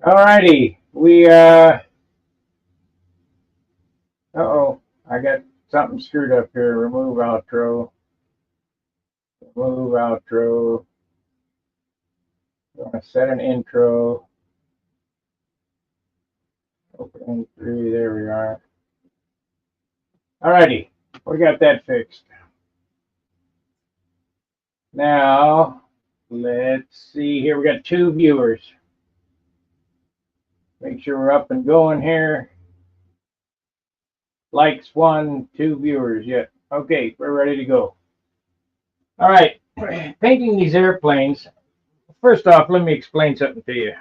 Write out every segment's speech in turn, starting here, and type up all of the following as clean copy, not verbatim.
Alrighty, uh-oh, I got something screwed up here. Remove outro. Gonna set an intro. Opening three, there we are. Alrighty, we got that fixed. Now, let's see here. We got 2 viewers. Make sure we're up and going here. Likes 1, 2 viewers yet. Okay, we're ready to go. All right, painting these airplanes. First off, let me explain something to you.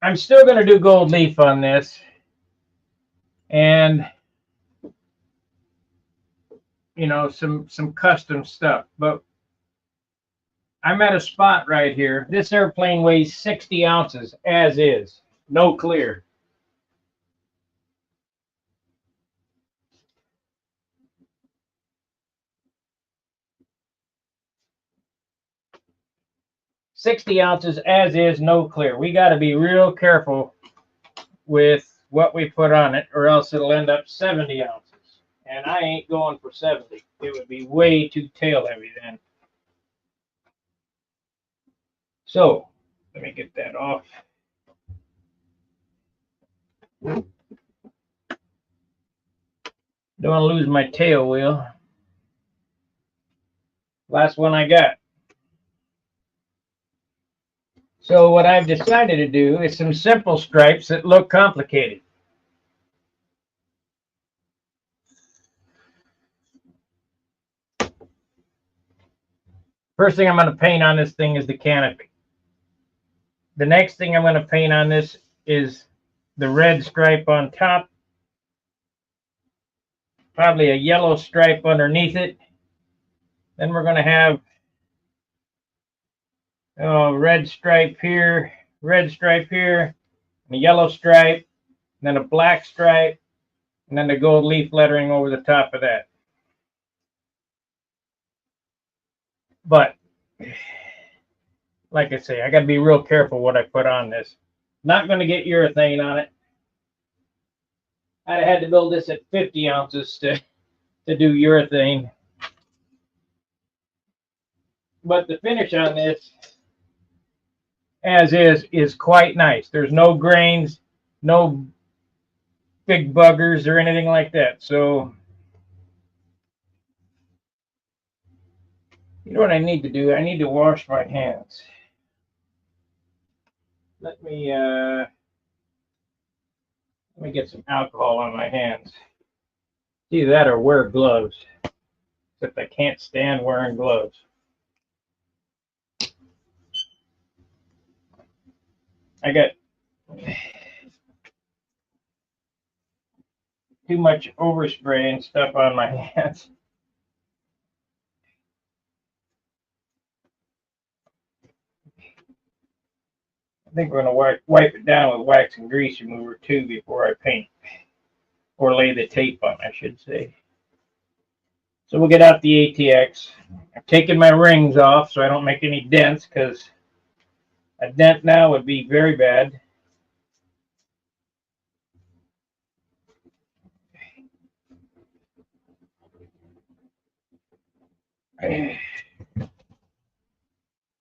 I'm still going to do gold leaf on this, and you know, some custom stuff, but I'm at a spot right here. This airplane weighs 60 ounces as is, no clear. $60 as is, no clear. We got to be real careful with what we put on it, or else it'll end up 70 ounces. And I ain't going for 70. It would be way too tail heavy then. So let me get that off. Don't want to lose my tail wheel. Last one I got. So what I've decided to do is some simple stripes that look complicated. First thing I'm going to paint on this thing is the canopy. The next thing I'm going to paint on this is the red stripe on top. Probably a yellow stripe underneath it. Then we're going to have red stripe here, and a yellow stripe, and then a black stripe, and then the gold leaf lettering over the top of that. But like I say, I got to be real careful what I put on this. Not going to get urethane on it. I had to build this at 50 ounces to do urethane. But the finish on this, as is quite nice. There's no grains, no big buggers or anything like that. So, you know what I need to do? I need to wash my hands. Let me get some alcohol on my hands. Either that or wear gloves. Except I can't stand wearing gloves. I got too much overspray and stuff on my hands. I think we're going to wipe it down with wax and grease remover too before I paint. Or lay the tape on, I should say. So we'll get out the ATX. I've taken my rings off so I don't make any dents, because a dent now would be very bad.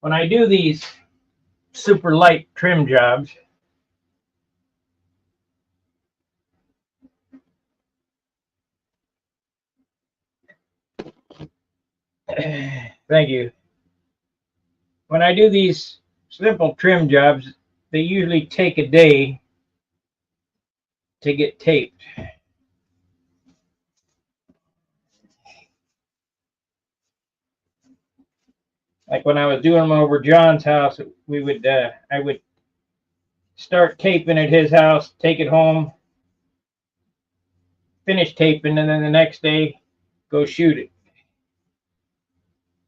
When I do these super light trim jobs, thank you. When I do these simple trim jobs, they usually take a day to get taped. Like when I was doing them over John's house, I would start taping at his house, take it home, finish taping, and then the next day go shoot it.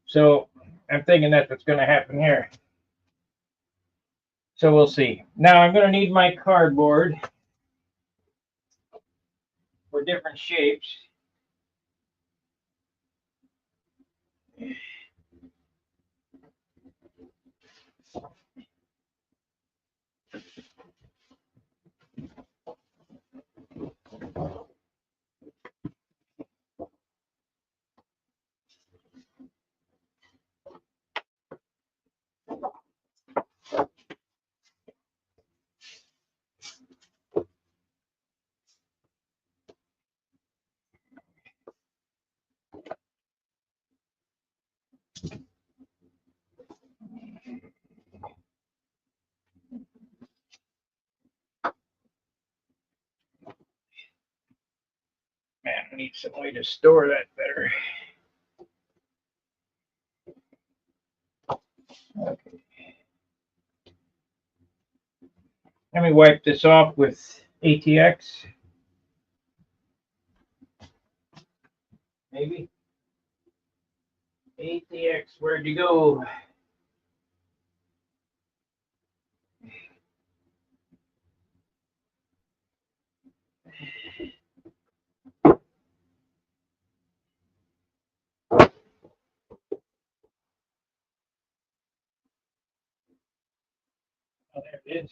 So I'm thinking that's what's going to happen here. So we'll see. Now I'm going to need my cardboard for different shapes. need some way to store that better. Okay. Let me wipe this off with ATX. Maybe. ATX, where'd you go? Oh, there it is.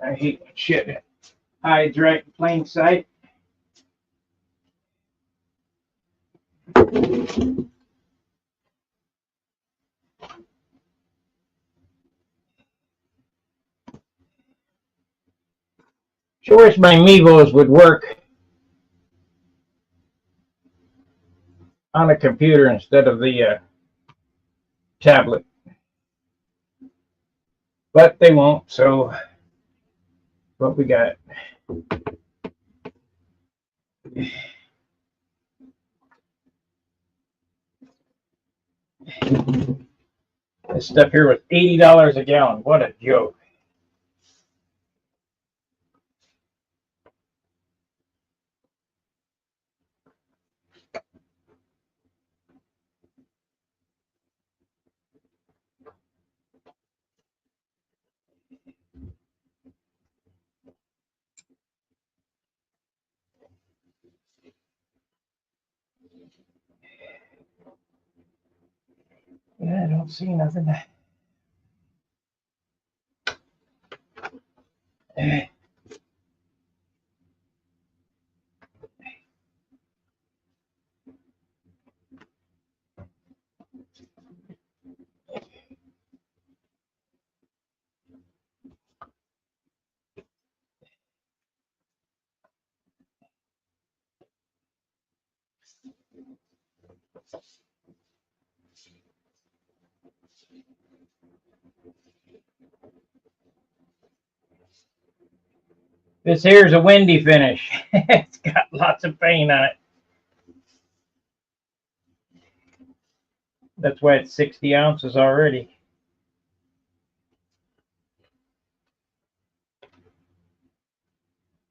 I hate when shit hides right in plain sight. Sure wish my Mevos would work on a computer instead of the tablet. But they won't, so what we got. This stuff here was $80 a gallon. What a joke. Yeah, I don't see nothing. This here's a windy finish. It's got lots of paint on it. That's why it's 60 ounces already.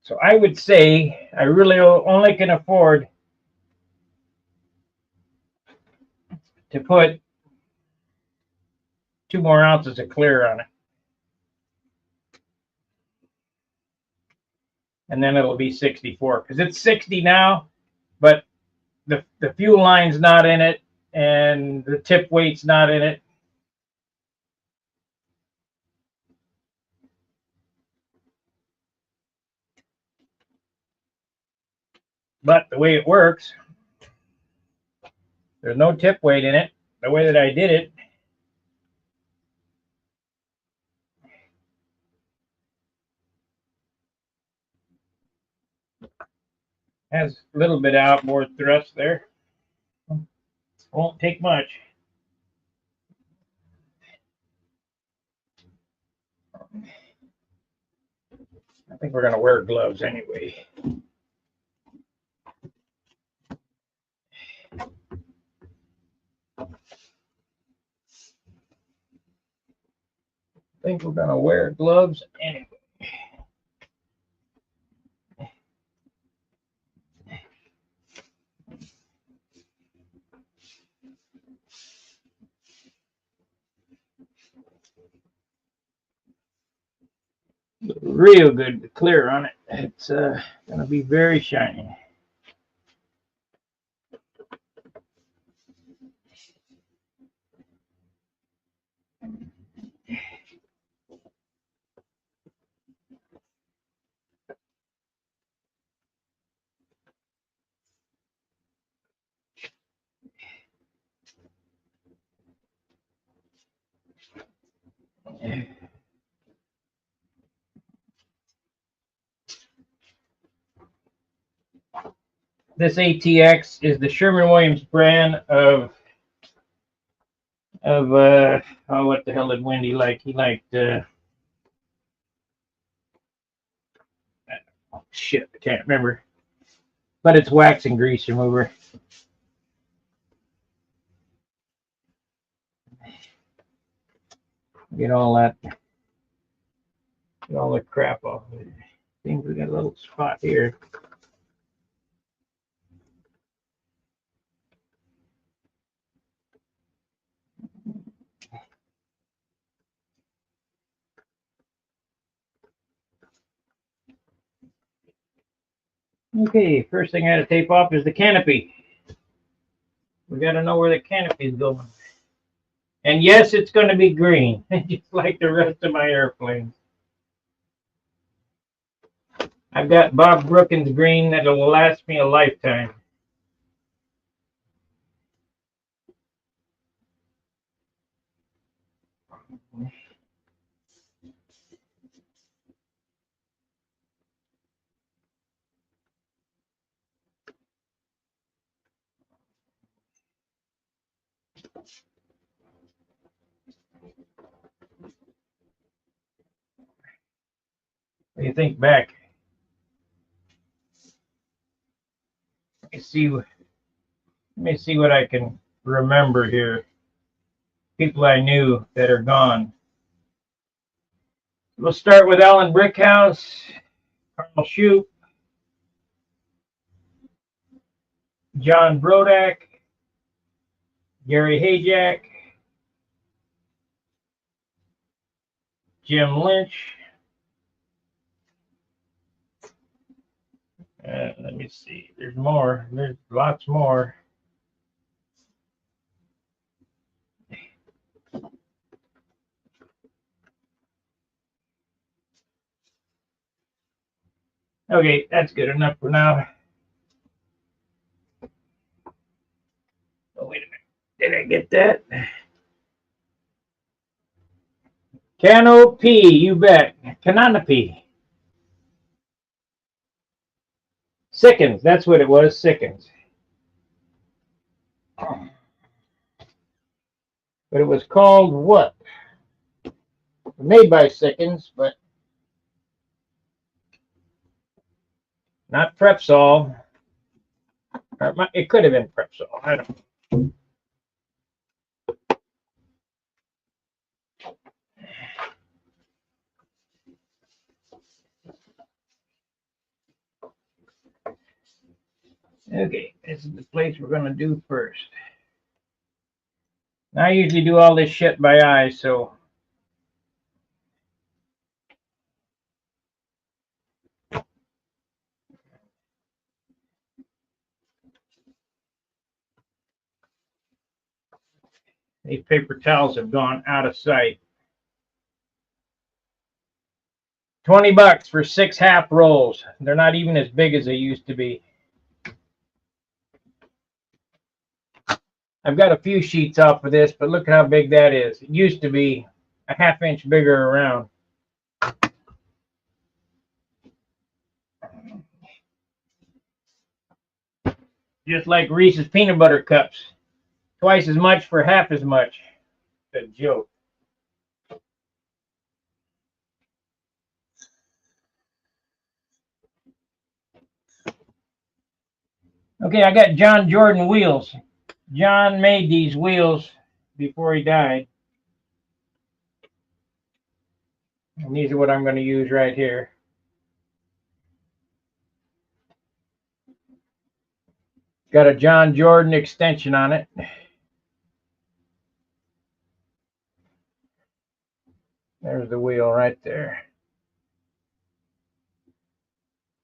So I would say I really only can afford to put 2 more ounces of clear on it. And then it'll be 64 because it's 60 now, but the fuel line's not in it and the tip weight's not in it. But the way it works, there's no tip weight in it. The way that I did it, has a little bit of outboard thrust there. Won't take much. I think we're going to wear gloves anyway. I think we're going to wear gloves anyway. Real good clear on it. It's going to be very shiny. This ATX is the Sherman-Williams brand of oh, what the hell did Wendy like? He liked Shit, I can't remember. But it's wax and grease remover. Get all that, get all the crap off of it. Seems we got a little spot here. Okay, first thing I gotta tape off is the canopy. We gotta know where the canopy is going. And yes, it's gonna be green, just like the rest of my airplanes. I've got Bob Brookins green that'll last me a lifetime. When you think back, let me see what I can remember here. People I knew that are gone. We'll start with Alan Brickhouse, Carl Shoup, John Brodak, Gary Hayjack, Jim Lynch. Let me see. There's more. There's lots more. Okay, that's good enough for now. Oh, wait a minute. Did I get that? Canopy, you bet. Canopy. Sickens, that's what it was, Sickens. But it was called what? Made by Sickens, but not Prepsol. It could have been Prepsol. I don't know. Okay, this is the place we're going to do first. Now, I usually do all this shit by eye, so these paper towels have gone out of sight. $20 for 6 half rolls. They're not even as big as they used to be. I've got a few sheets off of this, but look at how big that is. It used to be a half-inch bigger around. Just like Reese's peanut butter cups. Twice as much for half as much. It's a joke. Okay, I got John Jordan wheels. John made these wheels before he died. And these are what I'm going to use right here. Got a John Jordan extension on it. There's the wheel right there.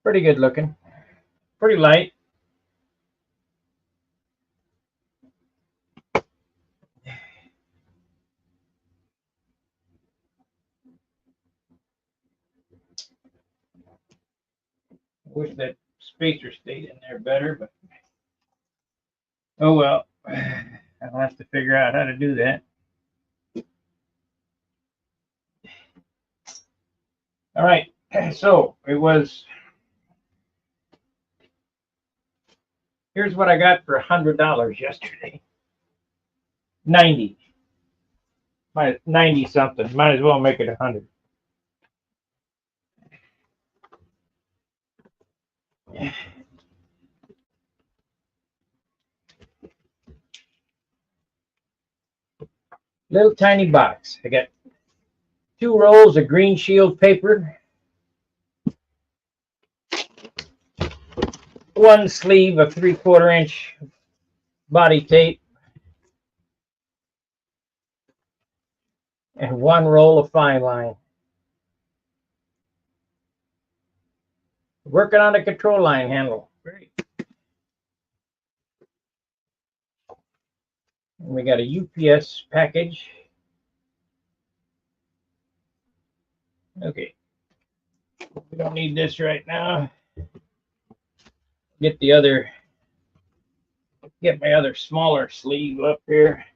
Pretty good looking. Pretty light. Wish that spacer stayed in there better, but oh well. I'll have to figure out how to do that. All right, so it was. Here's what I got for $100 yesterday. 90. 90 something. Might as well make it 100. Little tiny box. I got 2 rolls of green shield paper, 1 sleeve of 3/4 inch body tape, and 1 roll of fine line. Working on a control line handle. Great. And we got a UPS package. Okay. We don't need this right now. Get my other smaller sleeve up here.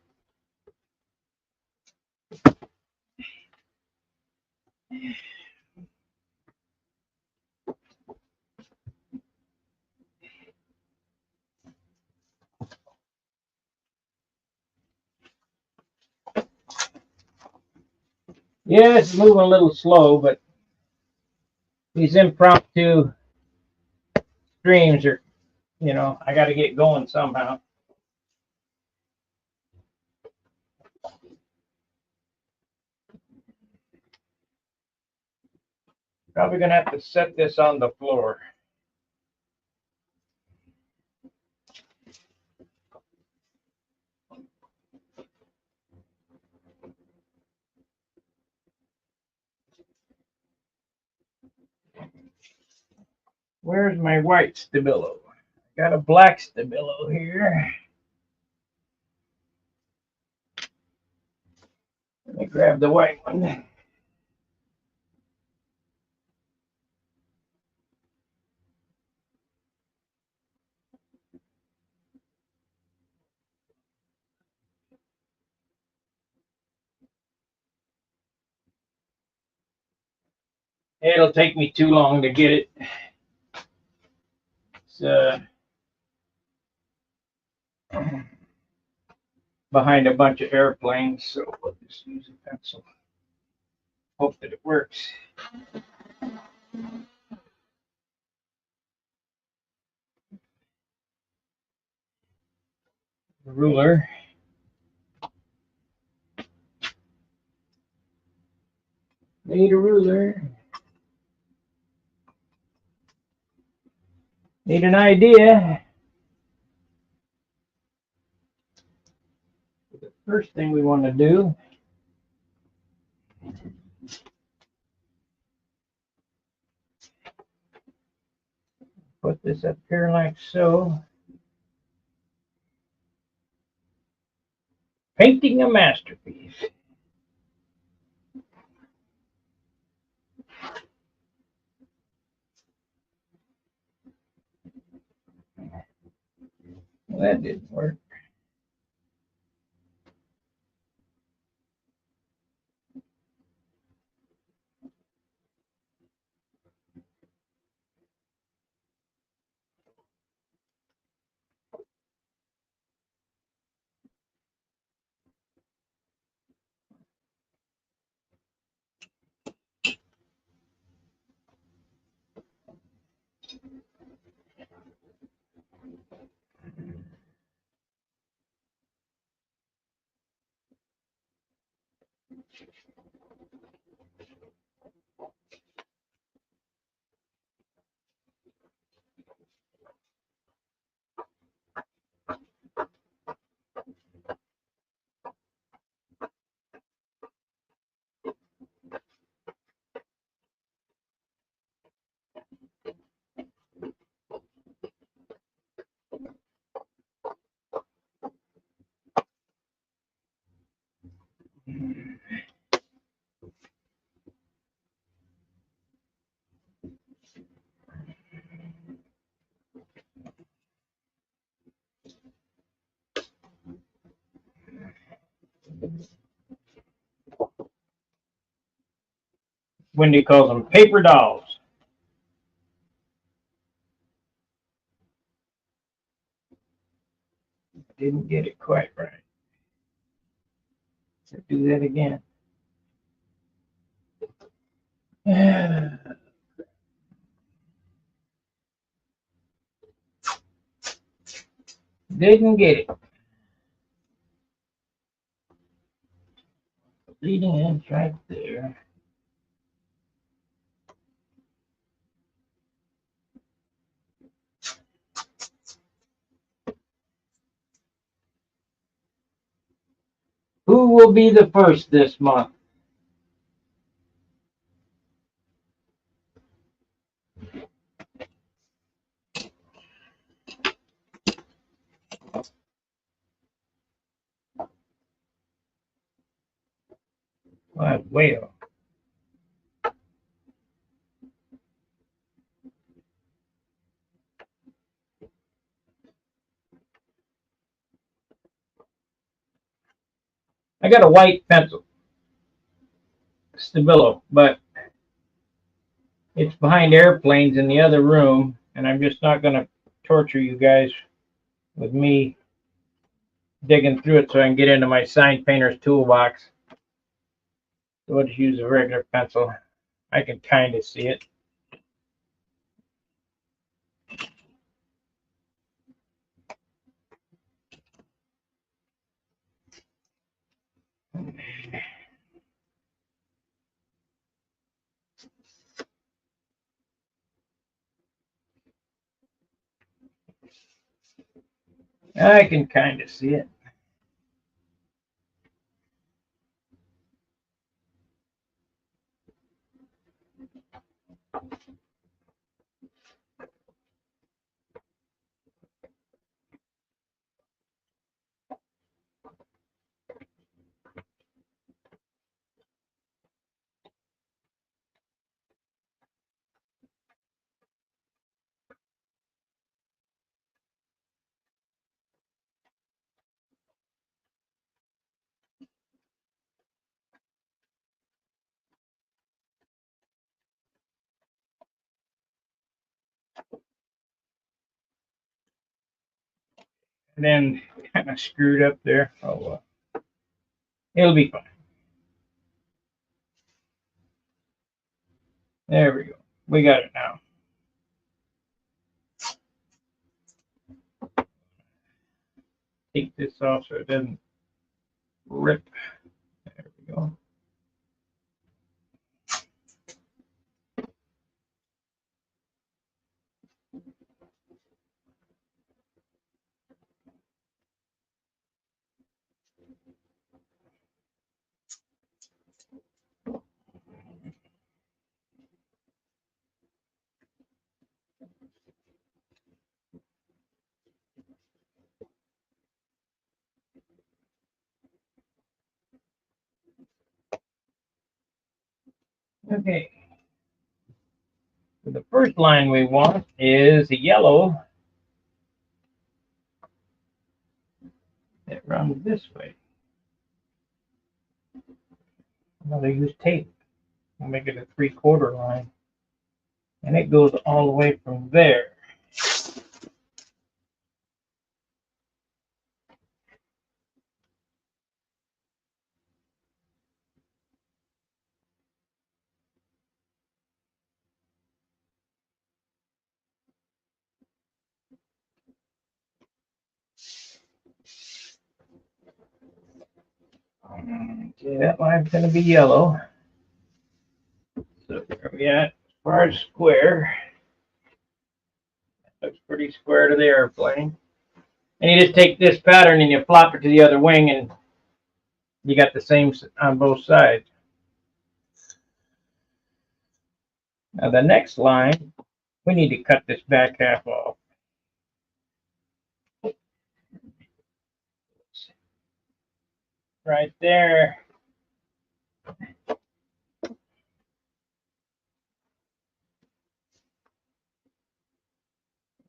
Yeah, it's moving a little slow, but these impromptu streams are, I got to get going somehow. Probably going to have to set this on the floor. Where's my white Stabilo? Got a black Stabilo here. Let me grab the white one. It'll take me too long to get it. It's behind a bunch of airplanes, so I'll just use a pencil. Hope that it works. Ruler. Need a ruler. Need an idea. The first thing we want to do, put this up here like so. Painting a masterpiece. Well, that didn't work. Wendy calls them paper dolls. Didn't get it quite right. So do that again. Didn't get it. Leading edge right there. Who will be the first this month? Well, way off. I got a white pencil, Stabilo, but it's behind airplanes in the other room, and I'm just not going to torture you guys with me digging through it so I can get into my sign painter's toolbox. So I'll just use a regular pencil. I can kind of see it. I can kind of see it. And then kind of screwed up there. Oh well. It'll be fine. There we go. We got it now. Take this off so it doesn't rip. There we go. Okay. So the first line we want is a yellow that runs this way. I'm going to use tape. We'll make it a 3/4 line. And it goes all the way from there. Okay, that line's going to be yellow. So where are we at? As far as square. Looks pretty square to the airplane. And you just take this pattern and you flop it to the other wing and you got the same on both sides. Now the next line, we need to cut this back half off. Right there.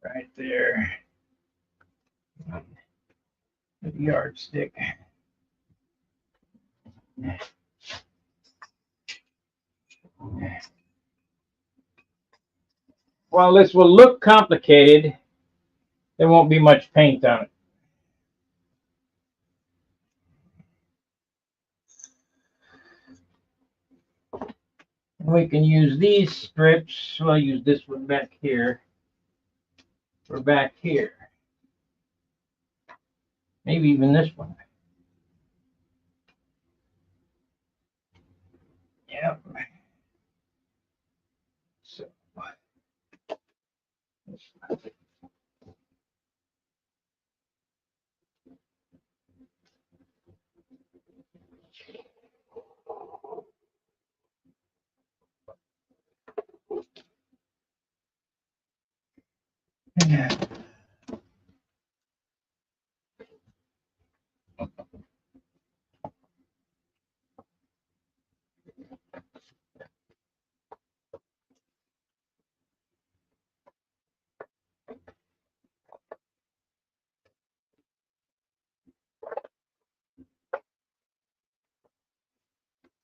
Right there. The yardstick. While this will look complicated, there won't be much paint on it. We can use these strips. I'll use this one back here. Or back here. Maybe even this one. Yep. So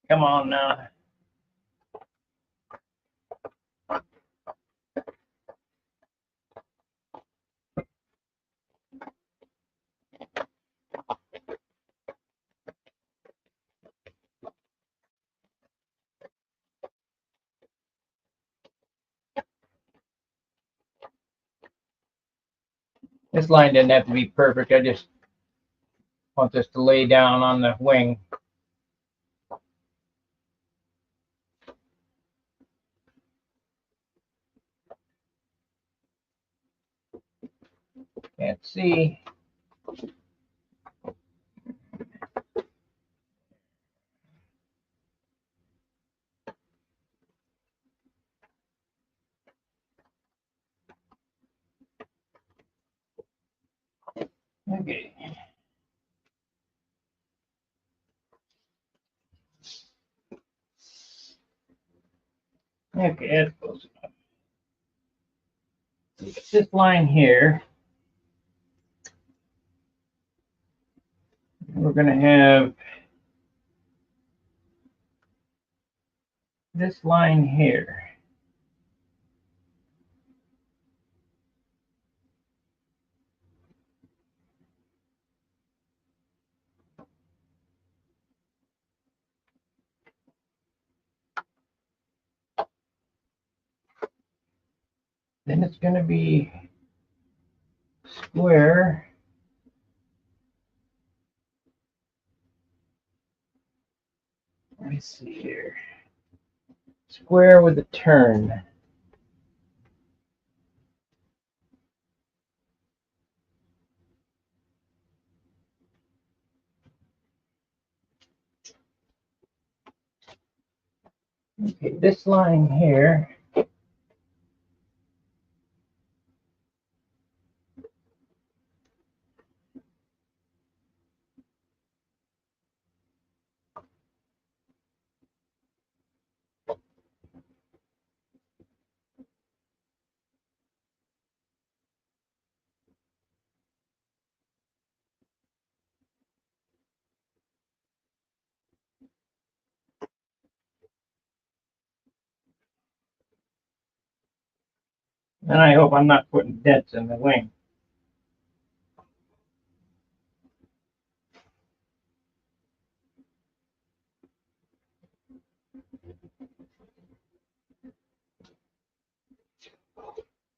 come on now. This line didn't have to be perfect. I just want this to lay down on the wing. Can't see. Okay. Okay, that's close enough. This line here, we're going to have this line here. Then it's going to be square. Let me see here. Square with a turn. Okay, this line here. And I hope I'm not putting dents in the wing.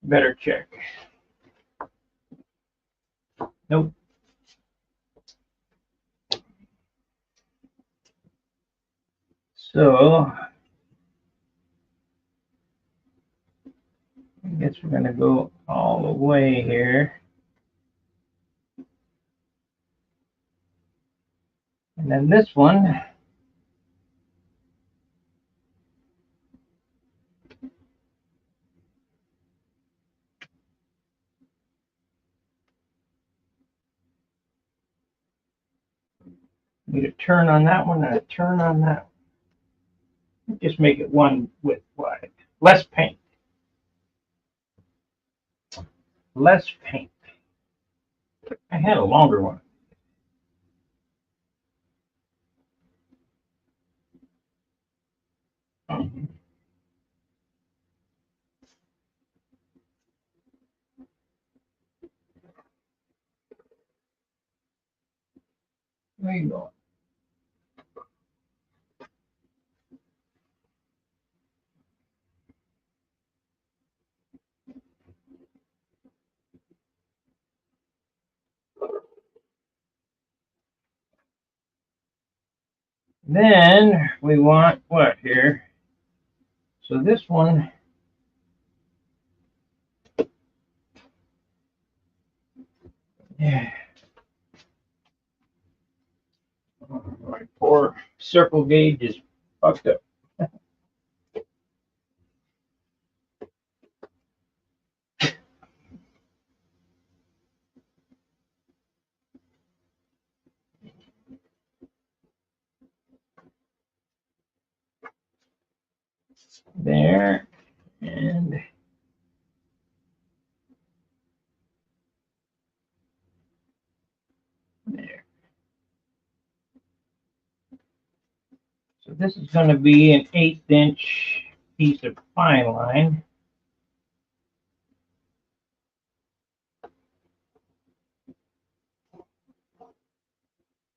Better check. Nope. So I guess we're going to go all the way here. And then this one, need a turn on that one and a turn on that one. Just make it one width wide. Less paint. Less paint. I had a longer one. There you go. Then we want what here? So this one, yeah. My poor circle gauge is fucked up. There and there. So this is going to be an 1/8 inch piece of fine line.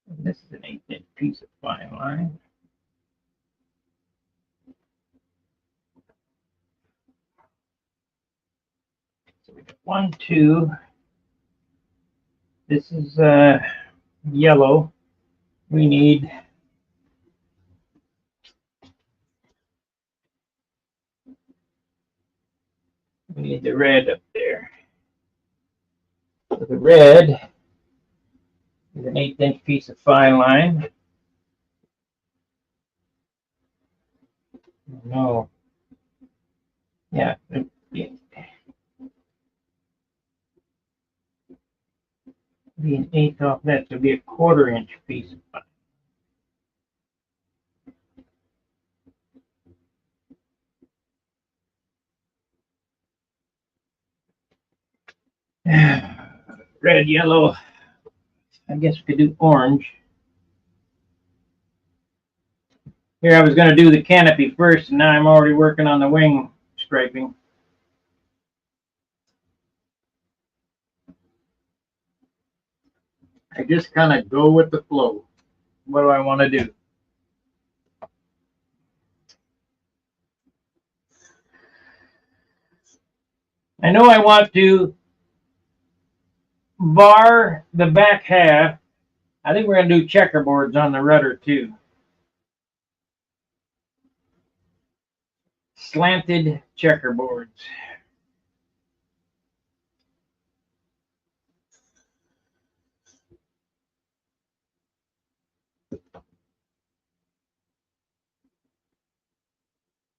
And this is an 1/8 inch piece of fine line. So we got 1, 2. This is yellow. We need the red up there. So the red is an 1/8 inch piece of fine line. No. Yeah. Be an 1/8 off that, so be a 1/4 inch piece of fine. Red, yellow. I guess we could do orange. Here I was going to do the canopy first, and now I'm already working on the wing striping. I just kind of go with the flow. What do I want to do? I know I want to bar the back half. I think we're going to do checkerboards on the rudder too. Slanted checkerboards.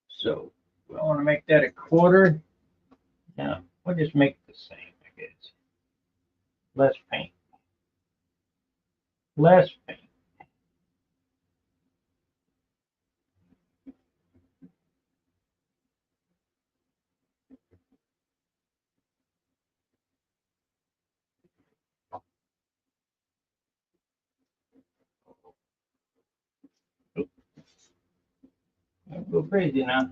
So I want to make that a 1/4. Now we'll just make it the same, I guess. Less paint. Less paint. I'll go crazy now.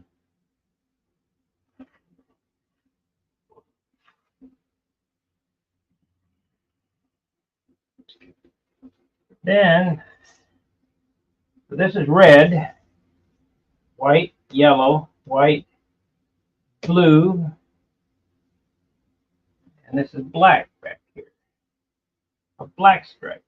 Then, so this is red, white, yellow, white, blue, and this is black back here. A black stripe.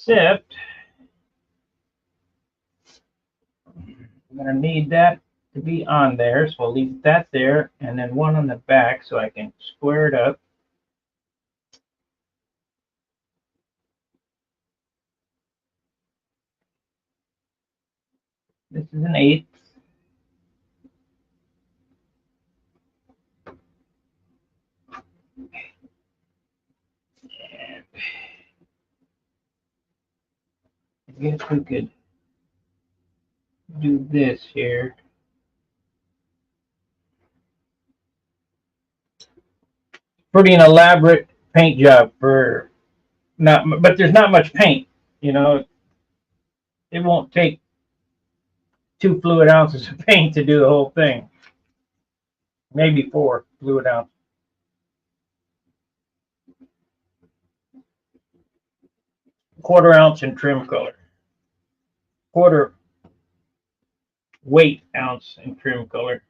Except, I'm going to need that to be on there, so I'll leave that there, and then one on the back so I can square it up. This is an 1/8. And I guess we could do this here. Pretty an elaborate paint job for not, but there's not much paint. You know, it won't take 2 fluid ounces of paint to do the whole thing. Maybe 4 fluid ounces. Quarter ounce in trim color. Quarter. weight ounce and trim color.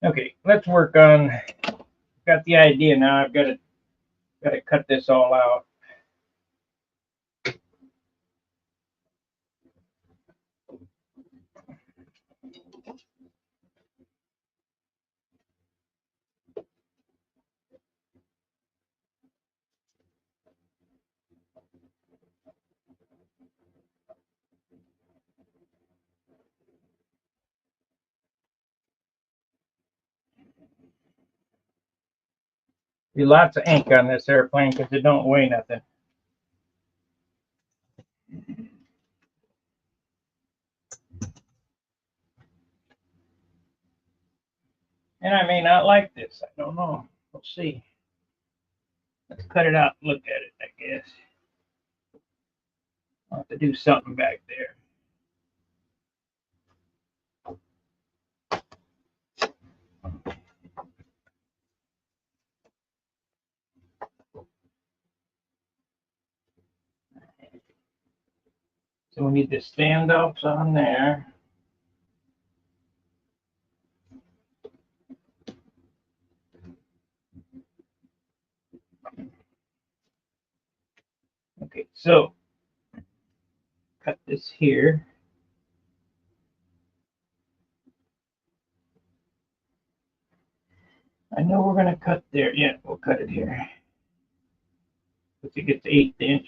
Okay, let's work on. Got the idea now. I've got to cut this all out. Be lots of ink on this airplane because it don't weigh nothing. And I may not like this. I don't know. We'll see. Let's cut it out and look at it, I guess. I'll have to do something back there. So we need the standoffs on there. Okay, so cut this here. I know we're going to cut there. Yeah, we'll cut it here. Let's get the 1/8 inch.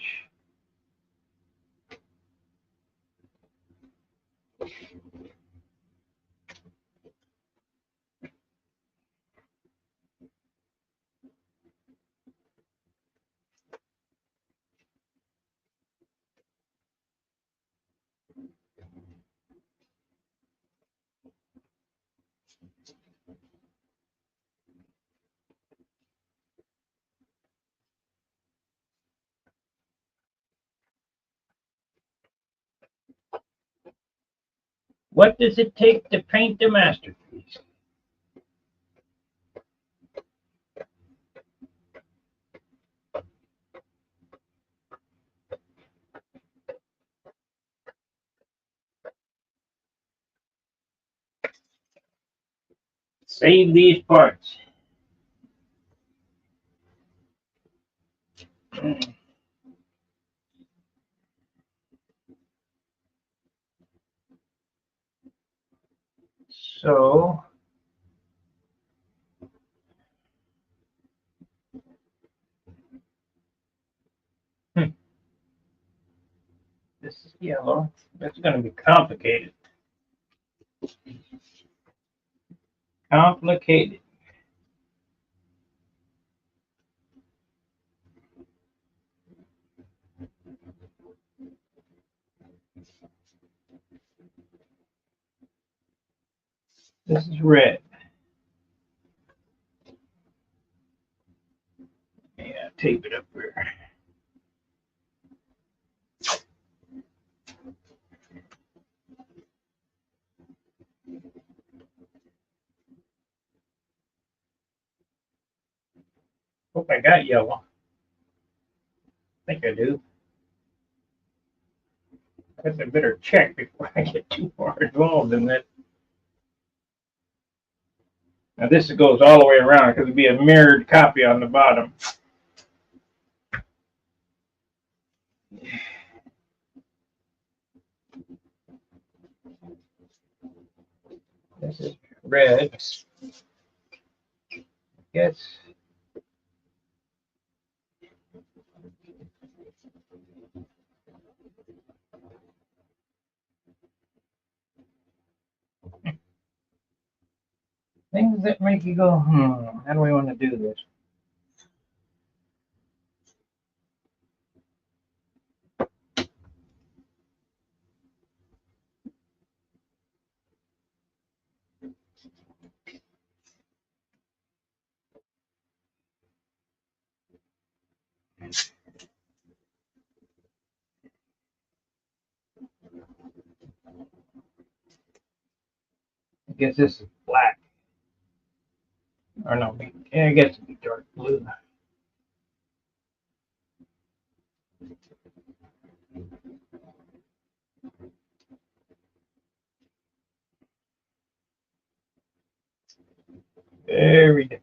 What does it take to paint a masterpiece? Save these parts. So this is yellow. That's going to be complicated. Complicated. This is red. Yeah, tape it up here. Hope I got yellow. I think I do. I guess I better check before I get too far involved in that. Now this goes all the way around because it'd be a mirrored copy on the bottom. This is red. Yes. Things that make you go, how do we want to do this? I guess this is black. Or no, I guess it'd be dark blue. Very different.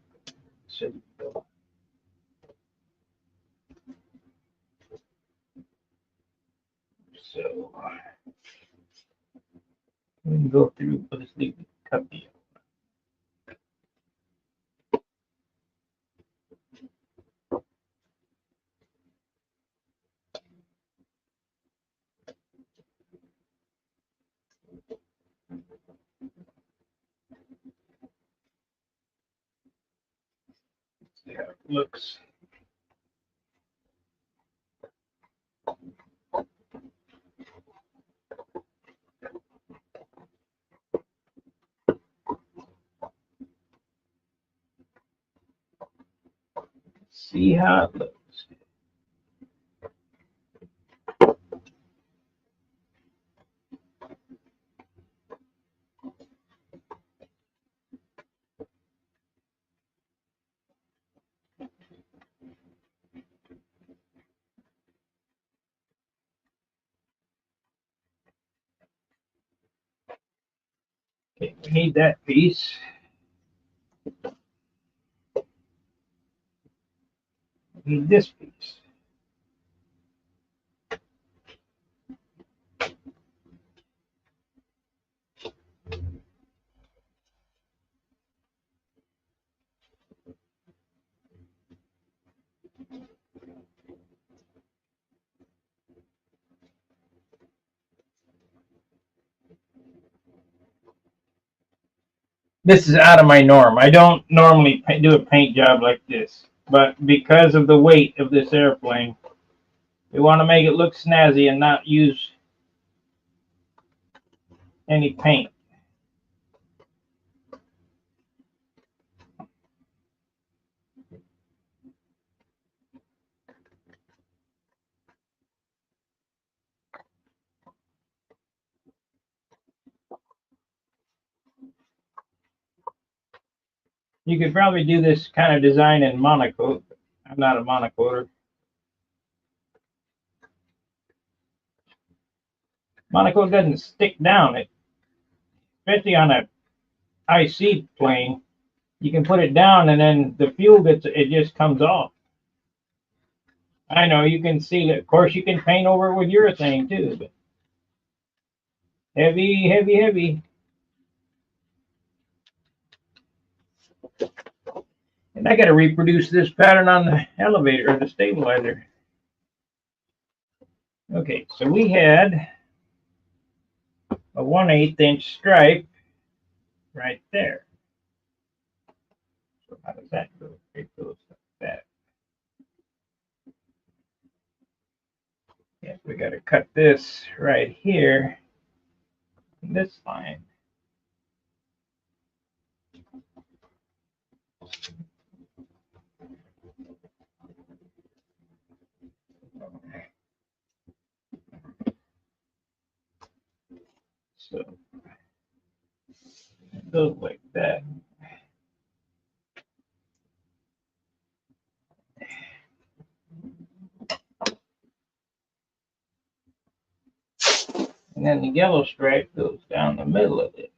So we can go through, but let's leave the cup here. See how it looks. See how it looks. Okay, we need that piece. We need this piece. This is out of my norm. I don't normally do a paint job like this, but because of the weight of this airplane, we want to make it look snazzy and not use any paint. You could probably do this kind of design in monocoat. I'm not a monocoater. Monocoat doesn't stick down, especially on a IC plane. You can put it down and then the fuel it just comes off. I know you can seal it. Of course, you can paint over it with urethane too, but heavy, heavy, heavy. And I got to reproduce this pattern on the elevator or the stabilizer. Okay, so we had a 1/8 inch stripe right there. So how does that go? It goes like that. Yeah, we got to cut this right here, this line. So it goes like that. And then the yellow stripe goes down the middle of it.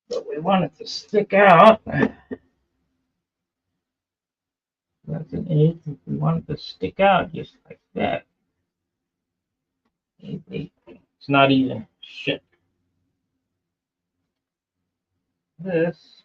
But we want it to stick out. That's an eighth. We want it to stick out just like that. It's not even shit. This.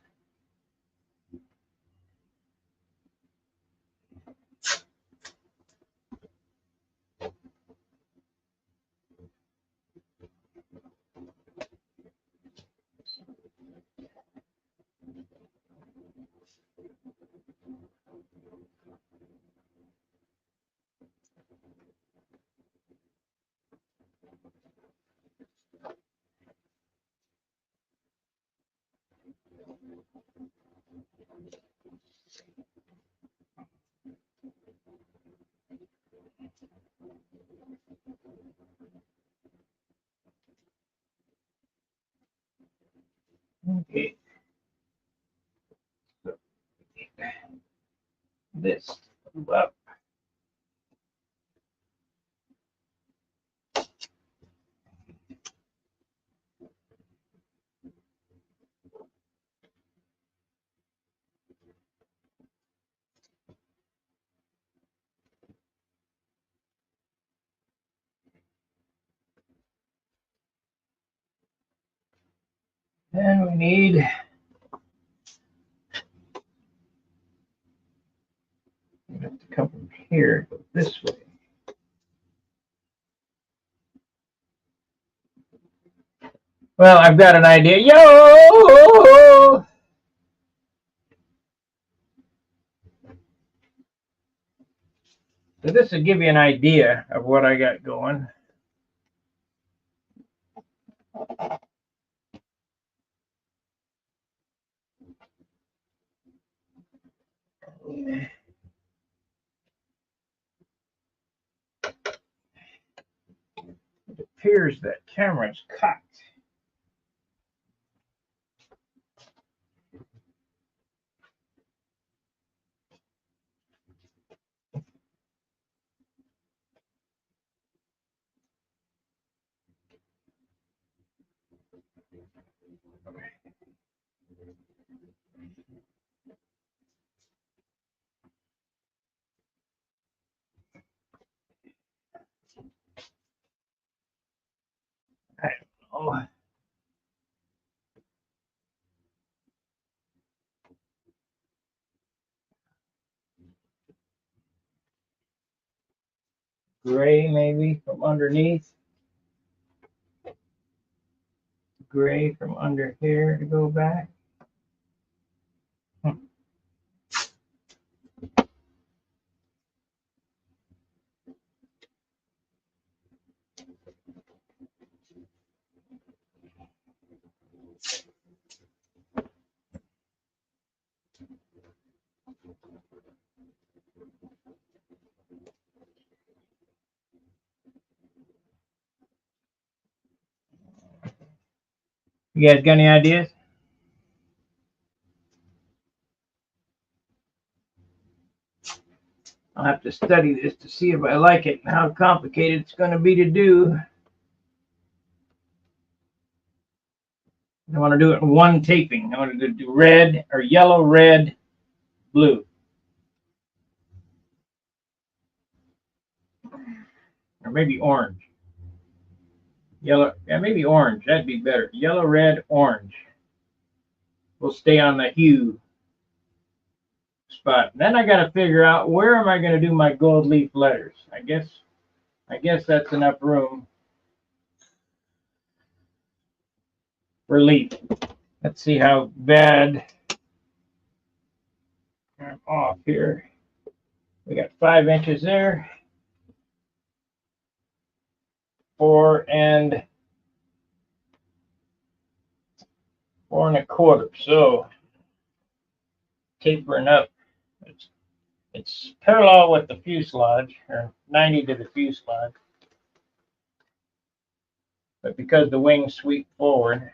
Okay. So, this up. Then we need to come from here, go this way. Well, I've got an idea. Yo! So this will give you an idea of what I got going. It appears that camera's cocked. I don't know. Gray maybe from underneath. Gray from under here to go back. You guys got any ideas? I'll have to study this to see if I like it and how complicated it's going to be to do. I want to do it in one taping. I want to do red or yellow, red, blue. Or maybe orange. Yellow, yeah, maybe orange. That'd be better. Yellow, red, orange. We'll stay on the hue spot. Then I got to figure out where am I going to do my gold leaf letters. I guess that's enough room for leaf. Let's see how bad I'm off here. We got 5 inches there. 4 and 4 1/4. So tapering up. It's parallel with the fuselage, or 90 to the fuselage. But because the wings sweep forward,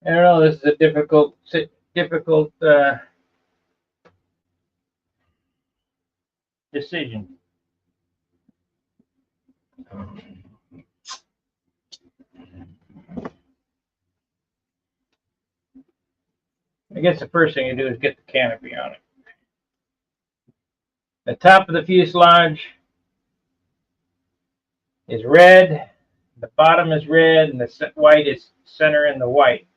I don't know. This is a difficult decision. I guess the first thing you do is get the canopy on it. The top of the fuselage is red, the bottom is red, and the white is center in the white.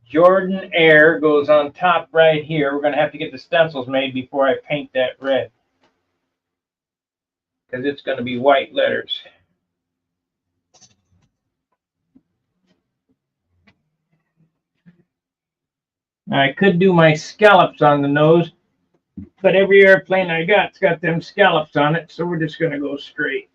Jordan Air goes on top right here. We're going to have to get the stencils made before I paint that red, because it's going to be white letters. Now, I could do my scallops on the nose, but every airplane I got's got them scallops on it, so we're just going to go straight.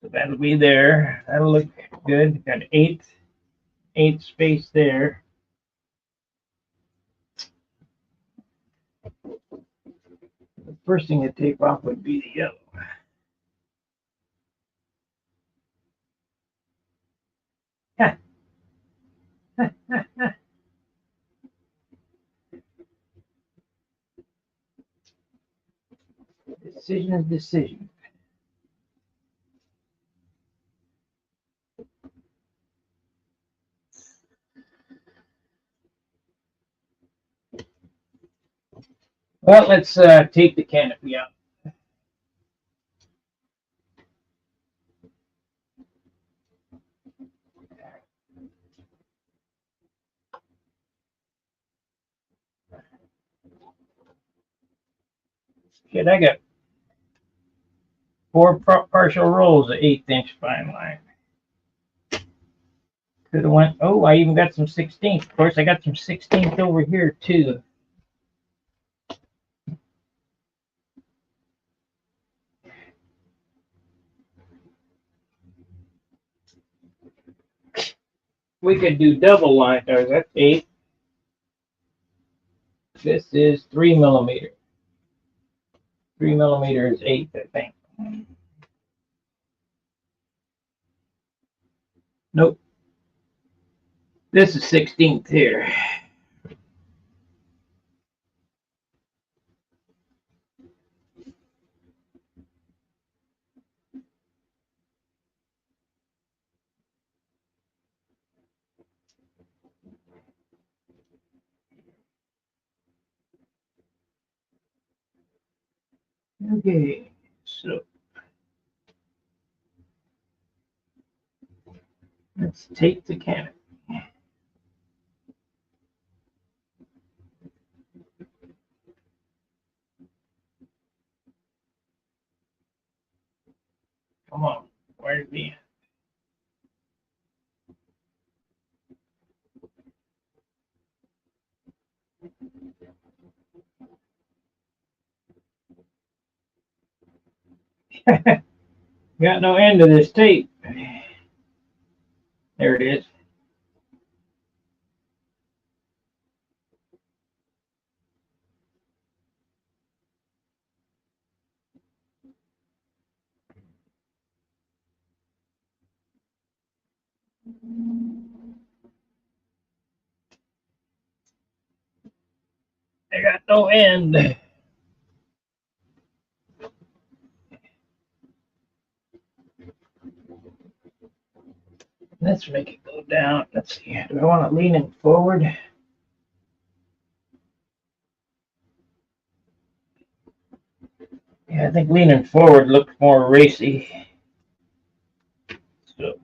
So that'll be there. That'll look good. Got eighth space there. The first thing to take off would be the yellow. Decision is decision. Well, let's take the canopy out. Shit, I got four partial rolls of 1/8" fine line. Could have went. Oh, I even got some 16th. Of course, I got some 16th over here too. We could do double line. Oh, that's 8. This is 3mm. 3mm is 8, I think. Nope. This is 16th here. Okay, so let's take the canopy. Come on, where's the end? Got no end to this tape. There it is. I got no end. Let's make it go down. Let's see. Do I want to lean it forward? Yeah, I think leaning forward looks more racy. So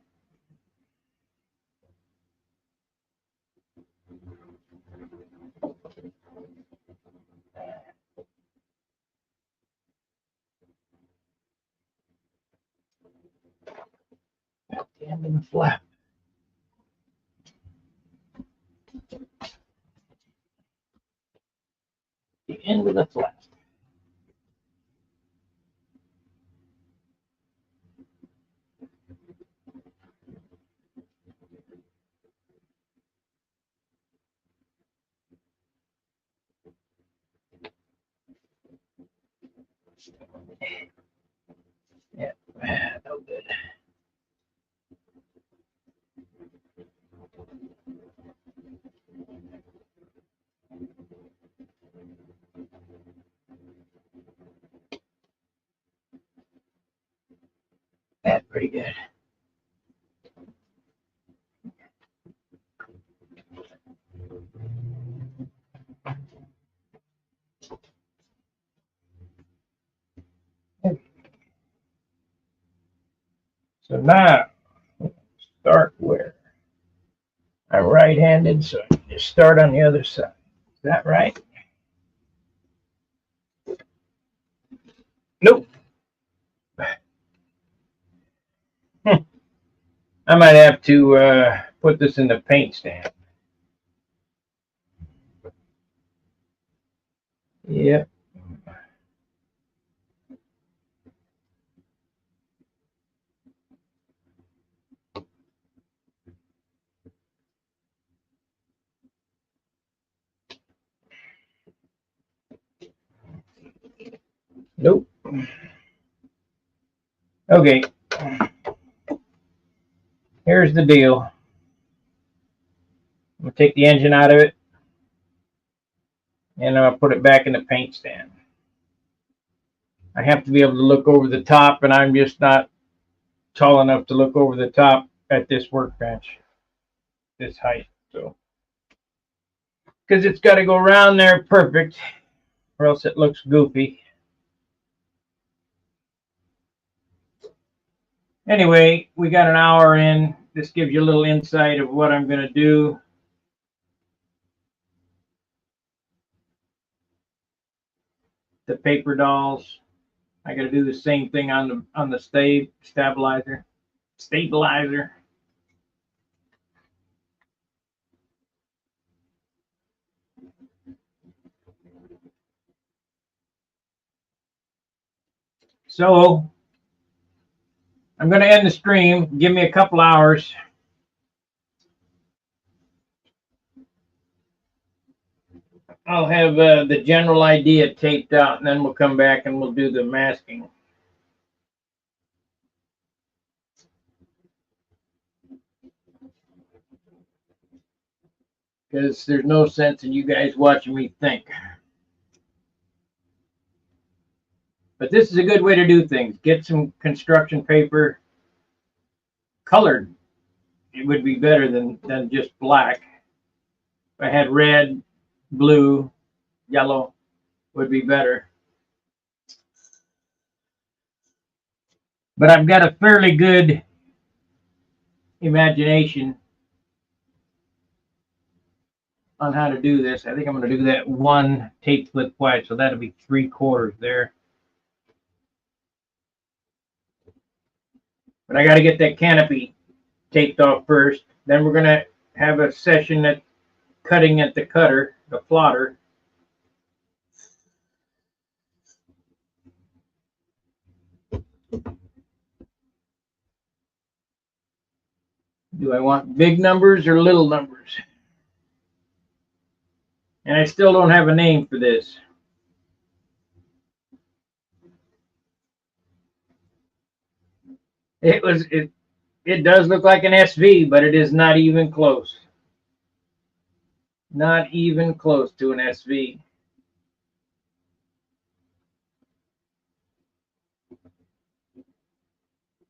at the end of the flap. The end of the flap. Yeah, no good. That's pretty good. So now, start where? I'm right-handed, so I just start on the other side. Is that right? Nope. I might have to put this in the paint stand. Yep. Nope. Okay. Here's the deal. I'm gonna take the engine out of it, and I'm gonna put it back in the paint stand. I have to be able to look over the top, and I'm just not tall enough to look over the top at this workbench, this height. So, because it's got to go around there perfect, or else it looks goofy. Anyway, we got an hour in. This gives you a little insight of what I'm going to do. The paper dolls. I got to do the same thing on the stabilizer. So I'm going to end the stream. Give me a couple hours. I'll have the general idea taped out, and then we'll come back and we'll do the masking. Because there's no sense in you guys watching me think. But this is a good way to do things. Get some construction paper colored. It would be better than just black. If I had red, blue, yellow, would be better. But I've got a fairly good imagination on how to do this. I think I'm going to do that one tape flip wide, so that'll be 3/4 there. But I got to get that canopy taped off first. Then we're going to have a session at cutting at the cutter, the plotter. Do I want big numbers or little numbers? And I still don't have a name for this. It does look like an SV, but it is not even close. Not even close to an SV.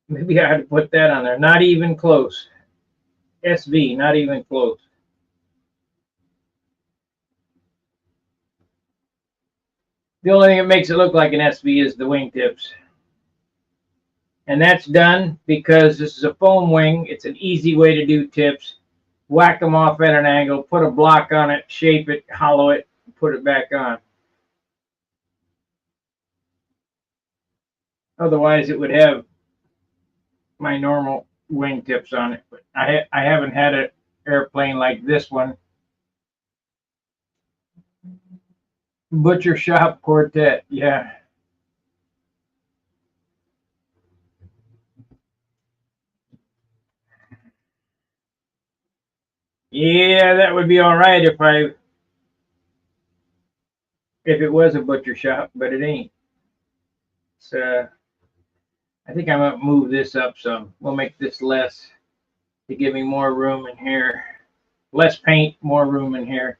Maybe I had to put that on there. Not even close. SV, not even close. The only thing that makes it look like an SV is the wingtips. And that's done because this is a foam wing. It's an easy way to do tips. Whack them off at an angle, put a block on it, shape it, hollow it, put it back on. Otherwise, it would have my normal wingtips on it. But I haven't had an airplane like this one. Butcher Shop Quartet, yeah. Yeah, that would be all right if it was a butcher shop, but it ain't. So I think I'm gonna move this up some. We'll make this less to give me more room in here. Less paint, more room in here.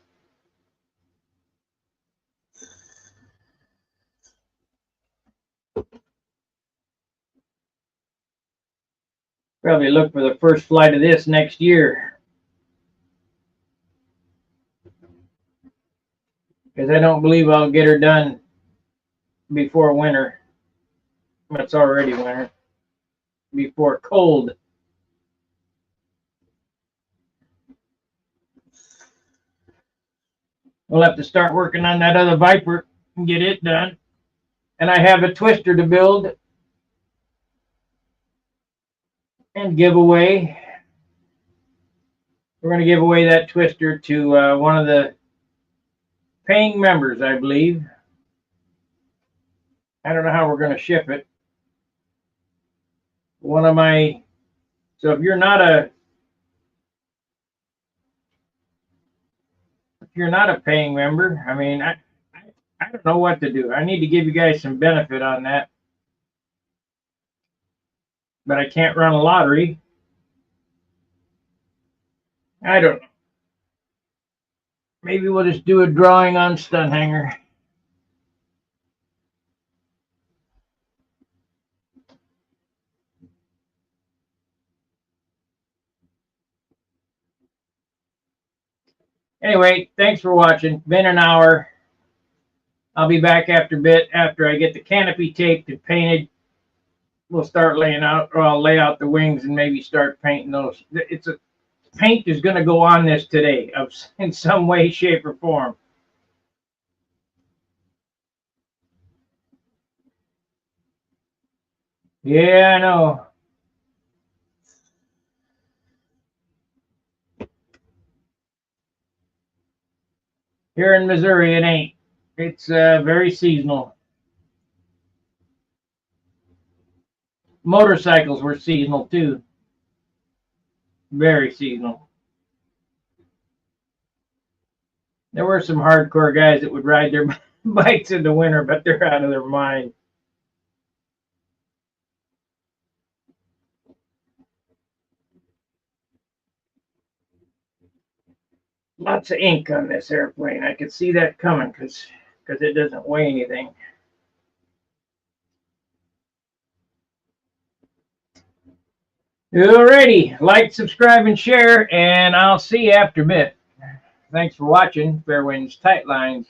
Probably look for the first flight of this next year. Because I don't believe I'll get her done before winter. It's already winter. Before cold. We'll have to start working on that other Viper and get it done. And I have a twister to build and give away. We're going to give away that twister to one of the paying members, I believe. I don't know how we're going to ship it. So if you're not a paying member, I mean, I don't know what to do. I need to give you guys some benefit on that, but I can't run a lottery. I don't know. Maybe we'll just do a drawing on Stunt Hanger. Anyway, thanks for watching. Been an hour. I'll be back after a bit after I get the canopy taped and painted. We'll start laying out, or I'll lay out the wings and maybe start painting those. Paint is going to go on this today in some way, shape, or form. Yeah, I know. Here in Missouri, it ain't. It's very seasonal. Motorcycles were seasonal too. Very seasonal. There were some hardcore guys that would ride their bikes in the winter, but they're out of their mind. Lots of ink on this airplane. I could see that coming because it doesn't weigh anything. Alrighty, like, subscribe, and share, and I'll see you after a bit. Thanks for watching. Fair winds, tight lines.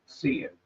See you.